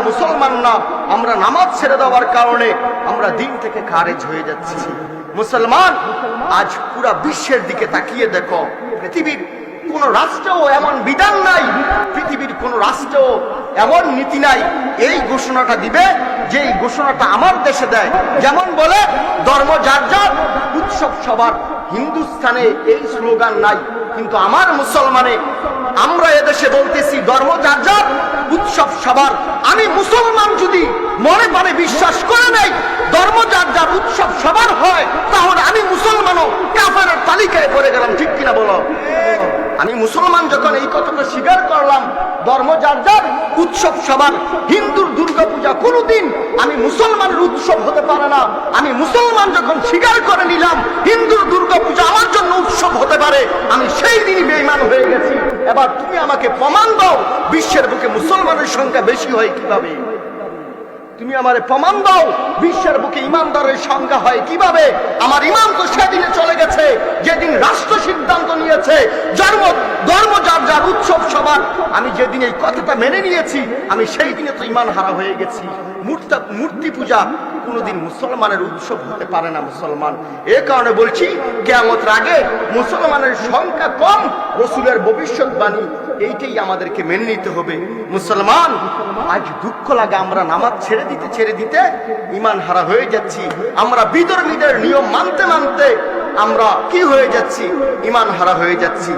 মুসলমান না, আমরা নামাজ ছেড়ে দেওয়ার কারণে আমরা দিন থেকে খারেজ হয়ে যাচ্ছি। মুসলমান, আজ পুরা বিশ্বের দিকে তাকিয়ে দেখো, পৃথিবীর কোন রাষ্ট্রেও এমন বিধান নাই, পৃথিবীর কোন রাষ্ট্রেও এমন নীতি নাই এই ঘোষণাটা দিবে যে এই ঘোষণাটা আমার দেশে দেয়। যেমন বলে ধর্ম যার যার, উৎসব সবার। হিন্দুস্তানে এই স্লোগান নাই, কিন্তু আমার মুসলমানে আমরা এদেশে বলতেছি ধর্ম যার যার, উৎসব সবার। আমি মুসলমান যদি মনে প্রাণে বিশ্বাস করে নেই ধর্ম যার যার, উৎসব সবার হয়, তাহলে আমি মুসলমানও কাফেরের তালিকায় পড়ে গেলাম। ঠিক কিনা বলো? আমি মুসলমান যখন এই কথাটা স্বীকার করলাম ধর্ম যার যার, উৎসব সবার, হিন্দুর দুর্গাপূজা কোনোদিন আমি মুসলমানের উৎসব হতে পারে না। আমি মুসলমান যখন স্বীকার করে নিলাম হিন্দুর দুর্গাপূজা আমার জন্য উৎসব হতে পারে, আমি সেই দিনই বেঈমান হয়ে গেছি। এবার তুমি আমাকে প্রমাণ দাও বিশ্বের বুকে মুসলমানের সংখ্যা বেশি হয় কিভাবে? তুমি আমারে প্রমাণ দাও বিশ্বের বুকে ইমানদারের সংখ্যা হয় কিভাবে? আমার ইমান তো সেদিনে চলে গেছে যেদিন রাষ্ট্র সিদ্ধান্ত নিয়েছে ধর্ম যার যার, উৎসব সবার। আমি যেদিন এই কথাটা মেনে নিয়েছি আমি সেই দিনে তো ইমান হারা হয়ে গেছি। মূর্তি পূজা কোনোদিন মুসলমানের উৎসব হতে পারে না। মুসলমান, এ কারণে বলছি কিয়ামতের আগে মুসলমানের সংখ্যা কম, রাসূলের ভবিষ্যৎবাণী এইটাই আমাদেরকে মেনে নিতে হবে। মুসলমান, আজ দুঃখ লাগে আমরা নামাজ ছেড়ে দিতে ইমান হারা হয়ে যাচ্ছি। আমরা বিধর্মীদের নিয়ম মানতে মানতে আমরা কি হয়ে যাচ্ছি? ইমান হারা হয়ে যাচ্ছি।